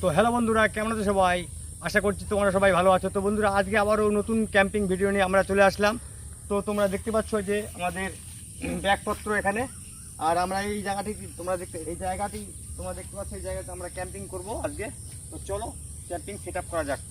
তো হ্যালো বন্ধুরা, কেমন আছো সবাই? আশা করছি তোমরা সবাই ভালো আছো। তো বন্ধুরা, আজকে আবারও নতুন ক্যাম্পিং ভিডিও নিয়ে আমরা চলে আসলাম। তো তোমরা দেখতে পাচ্ছ যে আমাদের ব্যাগপত্র এখানে, আর আমরা এই জায়গাটি তোমরা দেখতে পাচ্ছ, এই জায়গাতে আমরা ক্যাম্পিং করব আজকে। তো চলো ক্যাম্পিং সেট আপ করা যাক।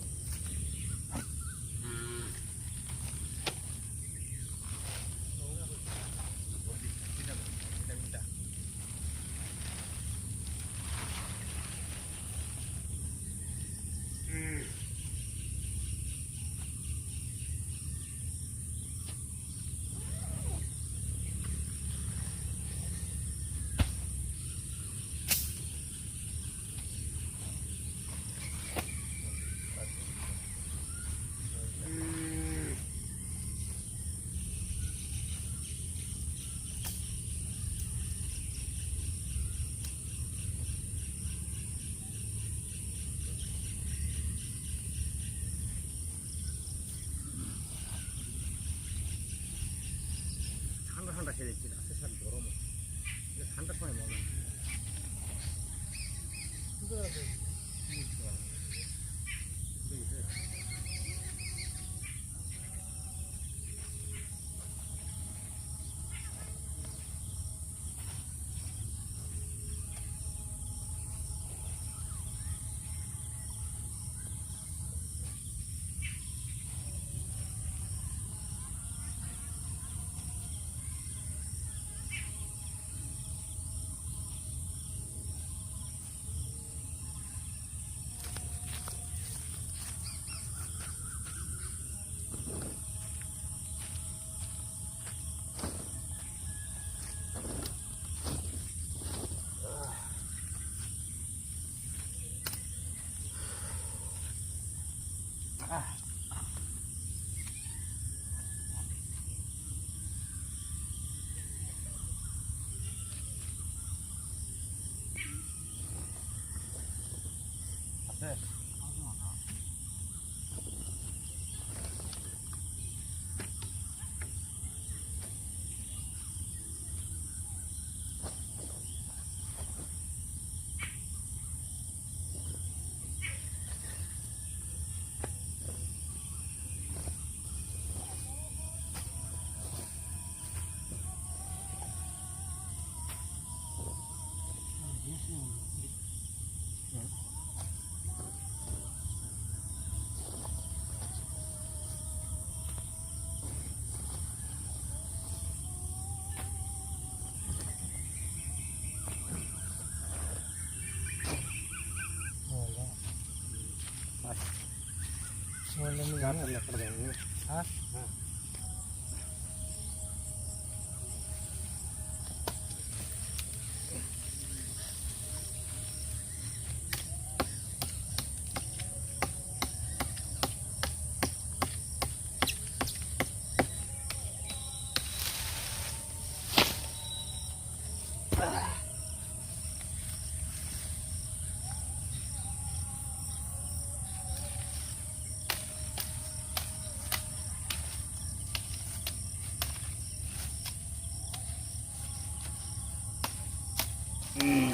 ঠান্ডা ঠান্ডা খেয়ে দেখছি না, স্যার গরম ঠান্ডার সময় মজা।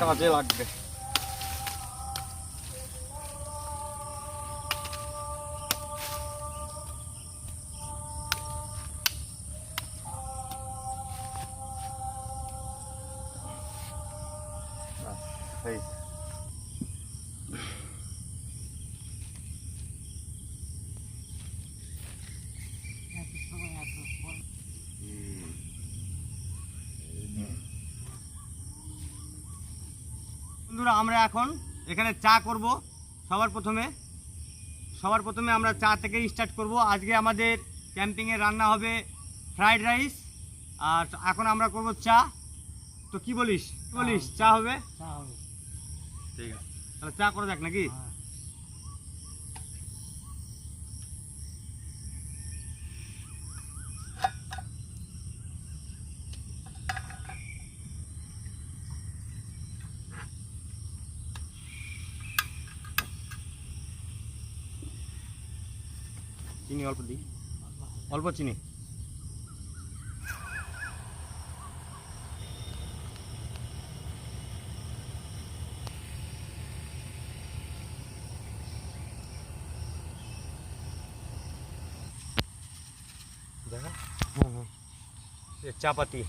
কাজে লাগবে। বন্ধুরা, আমরা এখন এখানে চা করব। সবার প্রথমে আমরা চা থেকে স্টার্ট করব। আজকে আমাদের ক্যাম্পিংয়ে রান্না হবে ফ্রাইড রাইস, আর এখন আমরা করব চা। তো কি বলিস চা হবে? ঠিক আছে, তাহলে চা করা যাক নাকি? চিনি অল্প দিই, অল্প চিনি। দেখা চা পাতি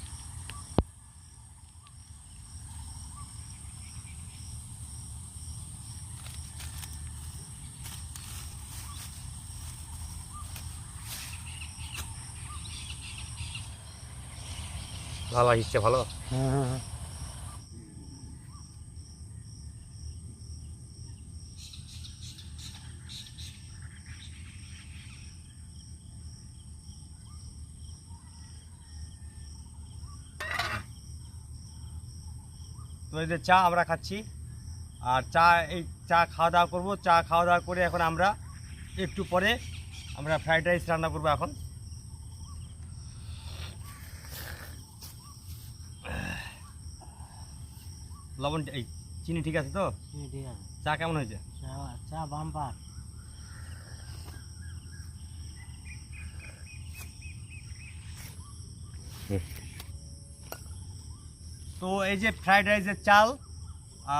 ভালো আসছে ভালো। তো এই যে চা আমরা খাচ্ছি, আর এই চা খাওয়া দাওয়া করবো। চা খাওয়া দাওয়া করে এখন আমরা একটু পরে আমরা ফ্রাইড রাইস রান্না করবো। এখন লবণ এই চিনি ঠিক আছে তো? ঠিক আছে। চা কেমন হয়েছে? চা বাম্পার। তো এই যে ফ্রাইড রাইসের চাল,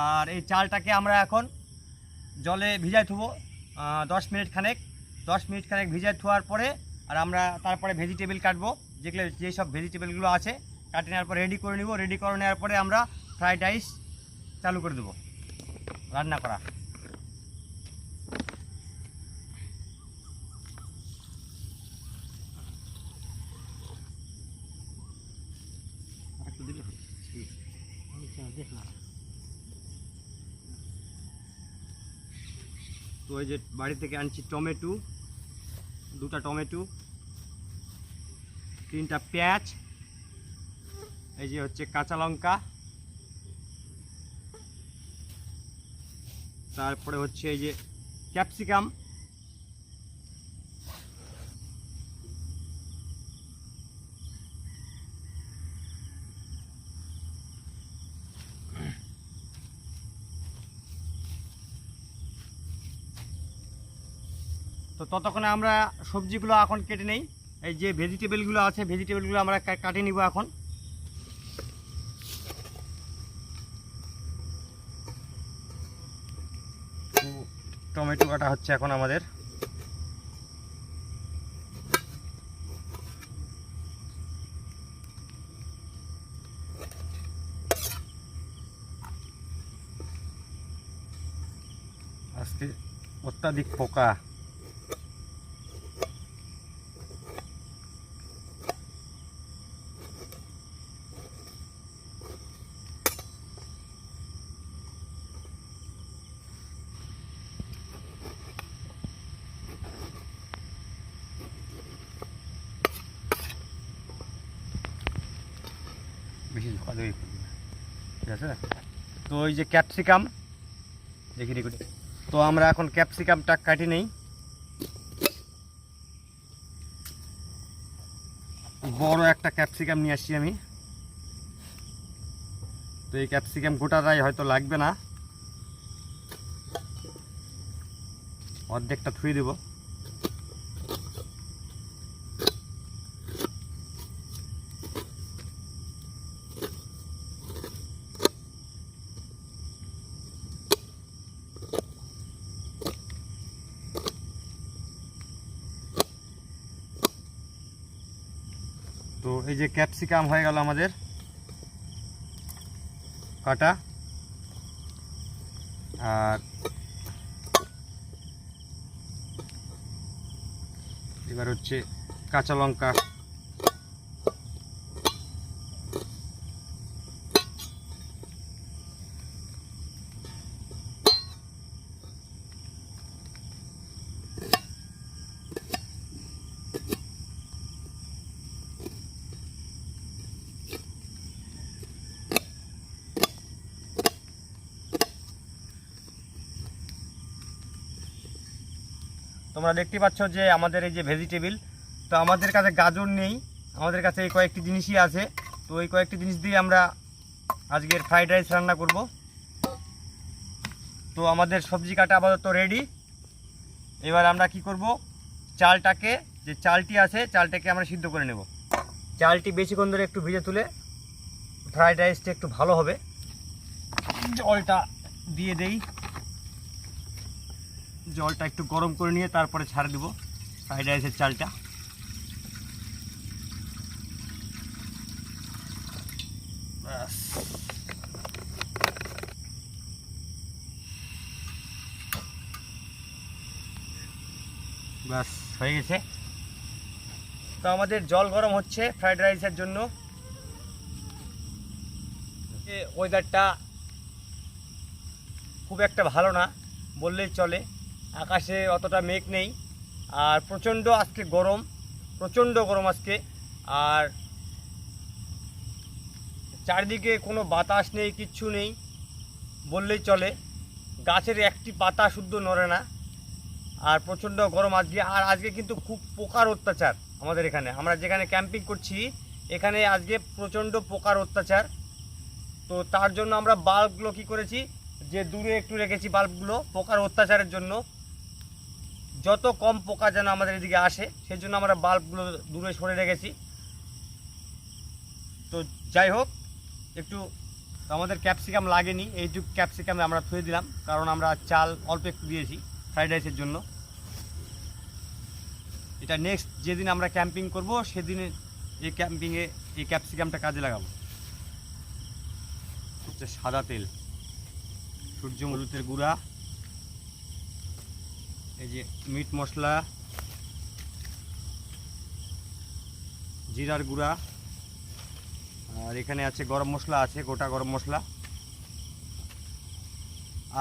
আর এই চালটাকে আমরা এখন জলে ভিজাই থুবো 10 মিনিট খানেক। 10 মিনিট খানেক ভিজাই থোয়ার পরে আর আমরা তারপরে ভেজিটেবল কাটবো, যেগুলো যেসব ভেজিটেবলগুলো আছে কাটে নেওয়ার পর রেডি করে নিব। রেডি করে নেওয়ার পরে আমরা ফ্রাইড রাইস চালু করে দেবো রান্না করা। তো এই যে বাড়ি থেকে আনছি টমেটো, 2টা টমেটো, 3টা পেঁয়াজ, এই যে হচ্ছে কাঁচা লঙ্কা, তারপরে হচ্ছে এই যে ক্যাপসিকাম, তো ততক্ষণে আমরা সবজিগুলো এখন কেটে নেই। এই যে ভেজিটেবলগুলো আছে ভেজিটেবলগুলো আমরা কাটে নিব এখন। টমেটো কাটা হচ্ছে এখন আমাদের। আজকে অত্যাধিক পোকা। বেশি ঝোঁকা দেবে, ঠিক আছে। তো ওই যে ক্যাপসিকাম দেখি দেখি, তো আমরা এখন ক্যাপসিকামটা কাটি নেই। বড় একটা ক্যাপসিকাম নিয়ে আসছি আমি। তো এই ক্যাপসিকাম গোটাটাই হয়তো লাগবে না, অর্ধেকটা থুয়ে দেব। তো এই যে ক্যাপসিকাম হয়ে গেল আমাদের কাটা। আর এবার হচ্ছে কাঁচা লঙ্কা, তোমরা দেখতে পাচ্ছ যে আমাদের এই যে ভেজিটেবল, তো আমাদের কাছে গাজর নেই, আমাদের কাছে এই কয়েকটি জিনিসই আছে। তো এই কয়েকটি জিনিস দিয়ে আমরা আজকের ফ্রাইড রাইস রান্না করব। তো আমাদের সবজি কাটা আপাতত রেডি। এবার আমরা কি করব, চালটাকে, যে চালটি আছে চালটাকে আমরা সিদ্ধ করে নেব। চালটি বেশিক্ষণ ধরে একটু ভিজে তুলে ফ্রাইড রাইসটা একটু ভালো হবে। জলটা দিয়ে দেই, জলটা একটু গরম করে নিয়ে তারপরে ছাড়ে দেব ফ্রাইড রাইসের চালটা। ব্যাস হয়ে গেছে। তো আমাদের জল গরম হচ্ছে ফ্রাইড রাইসের জন্য। ওয়েদারটা খুব একটা ভালো না বললেই চলে, আকাশে অতটা মেঘ নেই, আর প্রচণ্ড আজকে গরম, প্রচণ্ড গরম আজকে। আর চারিদিকে কোনো বাতাস নেই, কিচ্ছু নেই বললেই চলে, গাছের একটি পাতা শুদ্ধ নড়ে না, আর প্রচণ্ড গরম আজকে। আর আজকে কিন্তু খুব পোকার অত্যাচার আমাদের এখানে, আমরা যেখানে ক্যাম্পিং করছি এখানে আজকে প্রচণ্ড পোকার অত্যাচার। তো তার জন্য আমরা বাল্বগুলো কী করেছি, যে দূরে একটু রেখেছি বাল্বগুলো পোকার অত্যাচারের জন্য, যত কম পোকা যেন আমাদের এদিকে আসে সেই জন্য আমরা বাল্বগুলো দূরে সরে রেখেছি। তো যাই হোক, একটু আমাদের ক্যাপসিকাম লাগেনি, এইটুকু ক্যাপসিকাম আমরা থুয়ে দিলাম, কারণ আমরা চাল অল্প একটু দিয়েছি ফ্রাইড রাইসের জন্য। এটা নেক্সট যেদিন আমরা ক্যাম্পিং করব সেদিন এই ক্যাম্পিংয়ে এই ক্যাপসিকামটা কাজে লাগাবো। হচ্ছে সাদা তেল, সূর্যমুখীর গুঁড়া, এই যে মিট মশলা, জিরার গুঁড়া, আর এখানে আছে গরম মশলা, আছে গোটা গরম মশলা,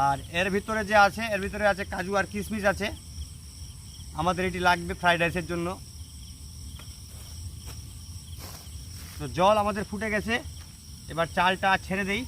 আর এর ভিতরে যে আছে এর ভিতরে আছে কাজু আর কিশমিশ আছে। আমাদের এটি লাগবে ফ্রাইড রাইসের জন্য। তো জল আমাদের ফুটে গেছে, এবার চালটা ছেড়ে দেই।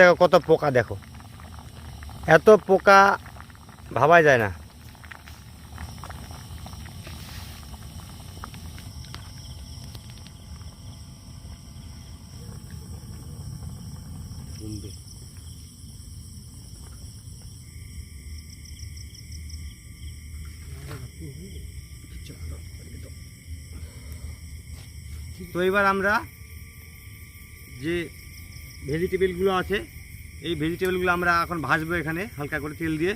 দেখো কত পোকা, দেখো এত পোকা ভাবাই যায় না। তো এবার আমরা যে ভেজিটেবলগুলো আছে এই ভেজিটেবলগুলো আমরা এখন ভাজবো এখানে হালকা করে তেল দিয়ে।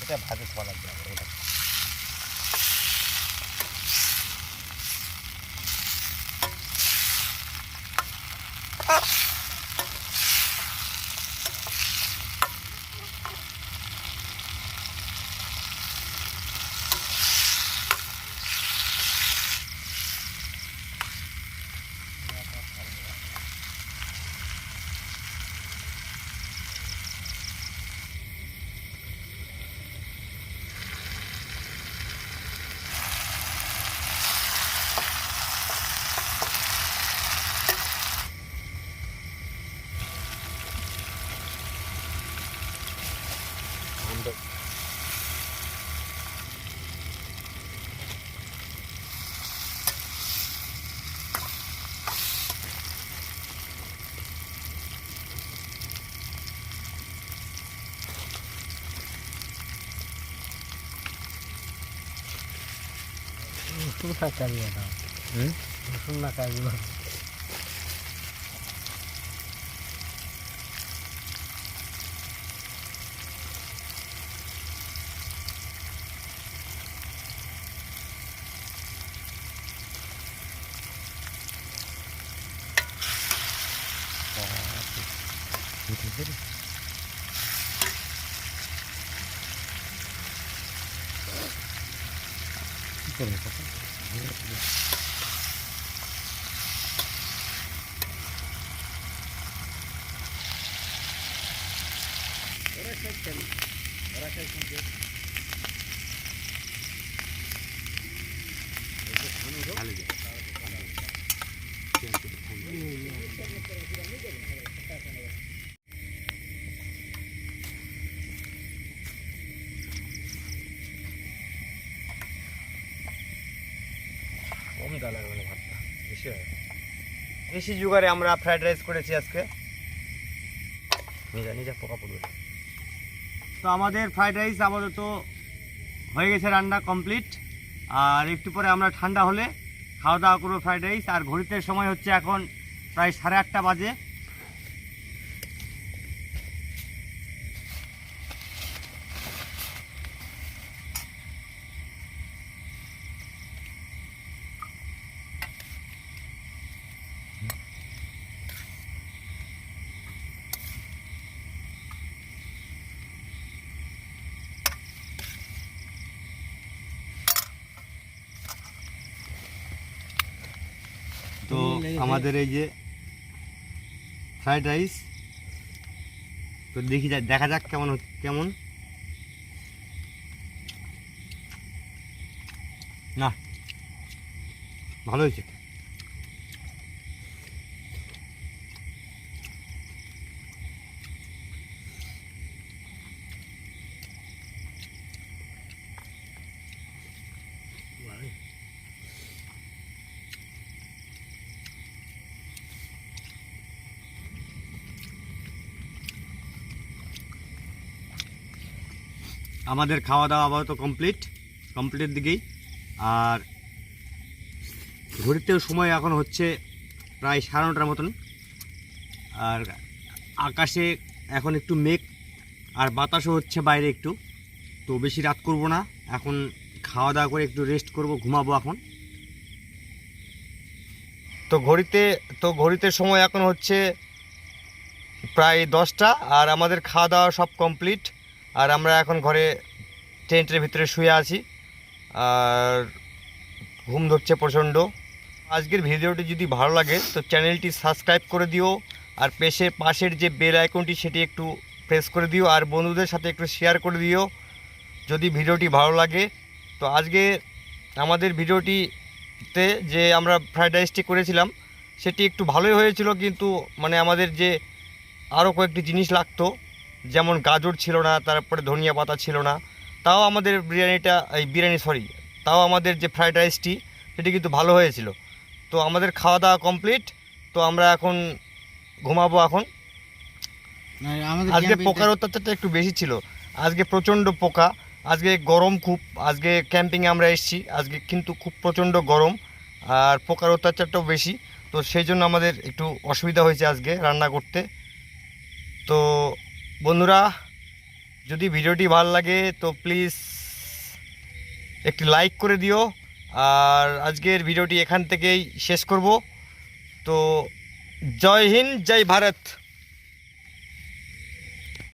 এটা ভাজে খাওয়া লাগবে। রসুন না কাজু বাদাম, রসুন না কাজু বাদাম। কম ডালার মানে ভাতটা বেশি হয়। দেশি জুগারে আমরা ফ্রাইড রাইস করেছি আজকে। নিজা নিজা পোকা পড়বে। তো আমাদের ফ্রাইড রাইস আপাতত হয়ে গেছে, রান্না কমপ্লিট। আর একটু পরে আমরা ঠান্ডা হলে খাওয়া দাওয়া করবো ফ্রাইড রাইস। আর ঘড়িতে সময় হচ্ছে এখন প্রায় 8:30 বাজে। তো আমাদের এই যে ফ্রাইড রাইস, তো দেখি দেখা যাক কেমন। না, ভালো হয়েছে। আমাদের খাওয়া দাওয়া আপাতত কমপ্লিটের দিকেই। আর ঘড়িতেও সময় এখন হচ্ছে প্রায় 9:30 মতন। আর আকাশে এখন একটু মেঘ আর বাতাসও হচ্ছে বাইরে একটু। তো বেশি রাত করব না, এখন খাওয়া দাওয়া করে একটু রেস্ট করব, ঘুমাবো এখন। তো ঘড়িতে সময় এখন হচ্ছে প্রায় 10টা। আর আমাদের খাওয়া দাওয়া সব কমপ্লিট। আর আমরা এখন ঘরে টেন্টের ভিতরে শুয়ে আছি আর ঘুম ধরছে প্রচণ্ড। আজকের ভিডিওটি যদি ভালো লাগে তো চ্যানেলটি সাবস্ক্রাইব করে দিও। আর পাশের যে বেল আইকনটি সেটি একটু প্রেস করে দিও। আর বন্ধুদের সাথে একটু শেয়ার করে দিও যদি ভিডিওটি ভালো লাগে। তো আজকে আমাদের ভিডিওটিতে যে আমরা ফ্রাইড রাইসটি করেছিলাম সেটি একটু ভালোই হয়েছিল, কিন্তু মানে আমাদের যে আরও কয়েকটি জিনিস লাগতো, যেমন গাজর ছিল না, তারপরে ধনিয়া পাতা ছিল না। তাও আমাদের তাও আমাদের যে ফ্রাইড রাইসটি সেটি কিন্তু ভালো হয়েছিল। তো আমাদের খাওয়া দাওয়া কমপ্লিট। তো আমরা এখন ঘুমাবো এখন। আজকে পোকার অত্যাচারটা একটু বেশি ছিল, আজকে প্রচণ্ড পোকা। আজকে গরম খুব, আজকে ক্যাম্পিংয়ে আমরা এসেছি, আজকে কিন্তু খুব প্রচণ্ড গরম আর পোকার অত্যাচারটাও বেশি। তো সেই জন্য আমাদের একটু অসুবিধা হয়েছে আজকে রান্না করতে। তো বন্ধুরা, যদি ভিডিওটি ভালো লাগে তো প্লিজ একটি লাইক করে দিও। আর আজকের ভিডিওটি এখান থেকেই শেষ করব। তো জয় হিন্দ, জয় ভারত।